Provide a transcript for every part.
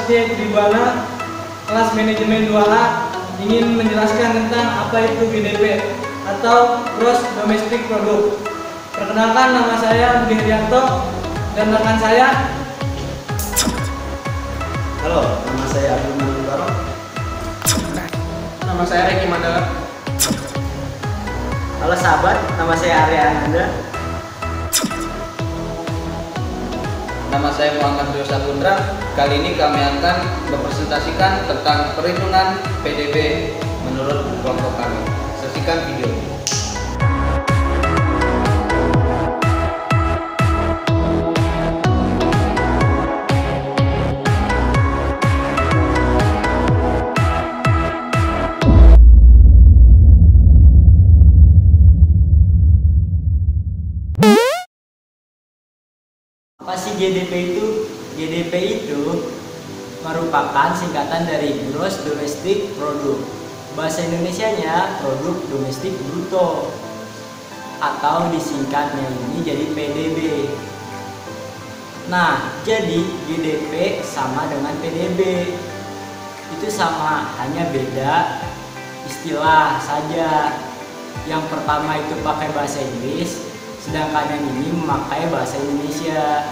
C. Tribuana, kelas manajemen 2A, ingin menjelaskan tentang apa itu GDP atau Gross Domestic Product. Perkenalkan, nama saya Budi Herianto dan rekan saya. Halo, nama saya Abdul Manungkaro. Nama saya Reki Mandala. Halo sahabat, nama saya Arya Ananda. Nama saya Muhammad Rio Saputra. Kali ini kami akan mempresentasikan tentang perhitungan PDB menurut kelompok kami. Saksikan video ini. Apa sih GDP itu? GDP itu merupakan singkatan dari Gross Domestic Product. Bahasa Indonesianya Produk Domestik Bruto, atau disingkatnya ini jadi PDB. Nah, jadi GDP sama dengan PDB. Itu sama, hanya beda istilah saja. Yang pertama itu pakai bahasa Inggris, sedangkan yang ini memakai bahasa Indonesia.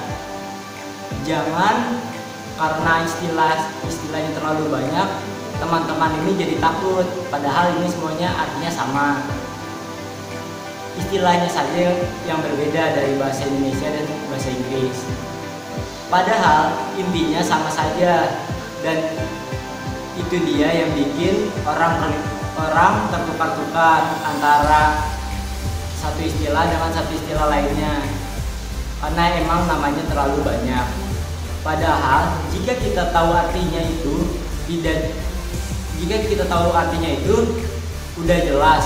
Jangan karena istilahnya terlalu banyak, teman-teman ini jadi takut, padahal ini semuanya artinya sama. Istilahnya saja yang berbeda dari bahasa Indonesia dan bahasa Inggris. Padahal intinya sama saja, dan itu dia yang bikin orang tertukar-tukar antara satu istilah dengan satu istilah lainnya, karena emang namanya terlalu banyak. Padahal jika kita tahu artinya itu udah jelas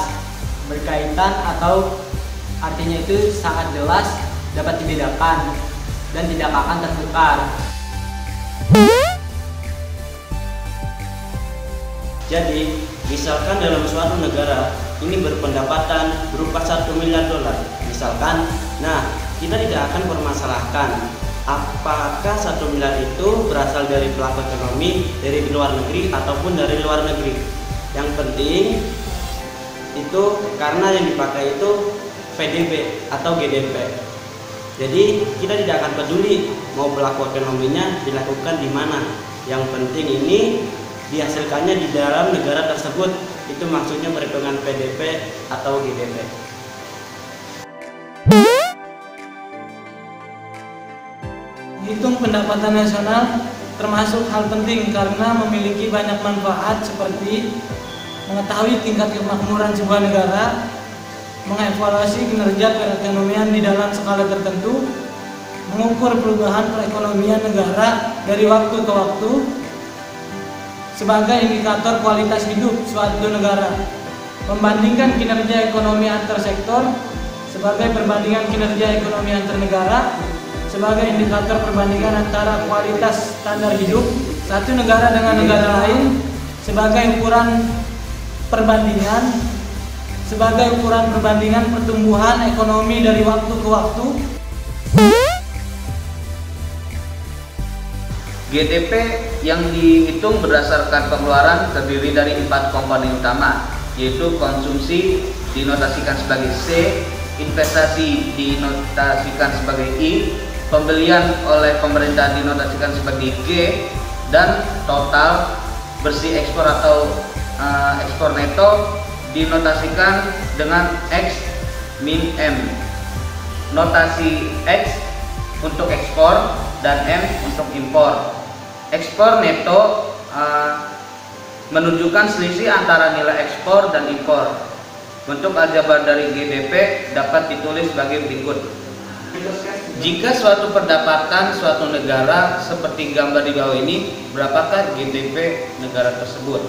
berkaitan, atau artinya itu sangat jelas dapat dibedakan dan tidak akan tertukar. Jadi, misalkan dalam suatu negara ini berpendapatan berupa $1 miliar, misalkan, nah kita tidak akan permasalahkan apakah 1 miliar itu berasal dari pelaku ekonomi dari luar negeri ataupun dari luar negeri. Yang penting itu karena yang dipakai itu PDB atau GDP. Jadi kita tidak akan peduli mau pelaku ekonominya dilakukan di mana. Yang penting ini dihasilkannya di dalam negara tersebut. Itu maksudnya perhitungan PDB atau GDP. Hitung pendapatan nasional termasuk hal penting karena memiliki banyak manfaat, seperti mengetahui tingkat kemakmuran sebuah negara, mengevaluasi kinerja perekonomian di dalam skala tertentu, mengukur perubahan perekonomian negara dari waktu ke waktu sebagai indikator kualitas hidup suatu negara, membandingkan kinerja ekonomi antar sektor sebagai perbandingan kinerja ekonomi antar negara, sebagai indikator perbandingan antara kualitas standar hidup satu negara dengan negara lain, sebagai ukuran perbandingan pertumbuhan ekonomi dari waktu ke waktu. GDP yang dihitung berdasarkan pengeluaran terdiri dari 4 komponen utama, yaitu konsumsi dinotasikan sebagai C, investasi dinotasikan sebagai I, pembelian oleh pemerintah dinotasikan sebagai G, dan total bersih ekspor atau ekspor neto dinotasikan dengan X min M. Notasi X untuk ekspor dan M untuk impor. Ekspor neto menunjukkan selisih antara nilai ekspor dan impor. Bentuk aljabar dari GDP dapat ditulis sebagai berikut. Jika suatu pendapatan suatu negara seperti gambar di bawah ini, berapakah GDP negara tersebut?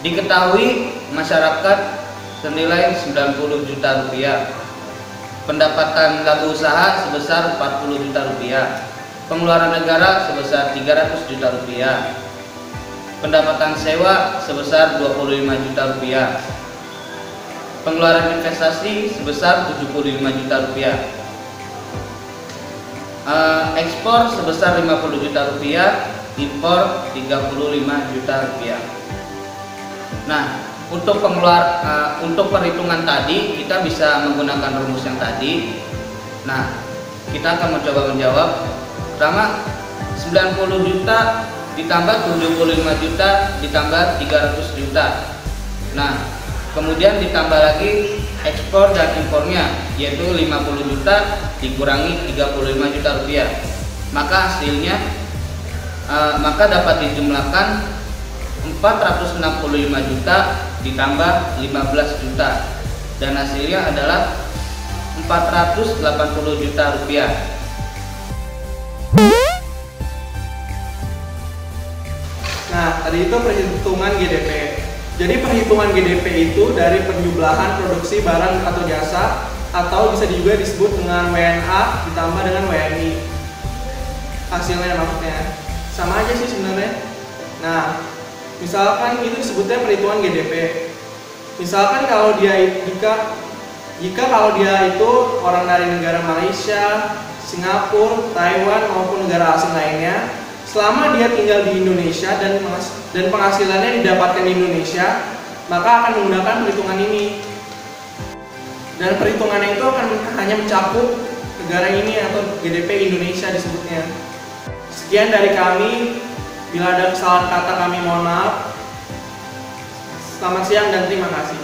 Diketahui masyarakat senilai 90 juta rupiah, pendapatan laba usaha sebesar 40 juta rupiah, pengeluaran negara sebesar 300 juta rupiah, pendapatan sewa sebesar 25 juta rupiah, pengeluaran investasi sebesar 75 juta rupiah. ekspor sebesar 50 juta rupiah, impor 35 juta rupiah. Nah, untuk perhitungan tadi kita bisa menggunakan rumus yang tadi. Nah, kita akan mencoba menjawab. Pertama, 90 juta ditambah 75 juta ditambah 300 juta. Nah, kemudian ditambah lagi ekspor dan impornya, yaitu 50 juta dikurangi 35 juta rupiah. Maka hasilnya dapat dijumlahkan 465 juta ditambah 15 juta, dan hasilnya adalah 480 juta rupiah. Nah, tadi itu perhitungan GDP. Jadi perhitungan GDP itu dari penjumlahan produksi barang atau jasa, atau bisa juga disebut dengan WNA ditambah dengan WNI. Hasilnya maksudnya sama aja sih sebenarnya. Nah, misalkan itu disebutnya perhitungan GDP. Misalkan kalau jika kalau dia itu orang dari negara Malaysia, Singapura, Taiwan maupun negara asing lainnya, selama dia tinggal di Indonesia dan penghasilannya didapatkan di Indonesia, maka akan menggunakan perhitungan ini. Dan perhitungannya itu akan hanya mencakup negara ini atau GDP Indonesia disebutnya. Sekian dari kami. Bila ada kesalahan kata kami mohon maaf. Selamat siang dan terima kasih.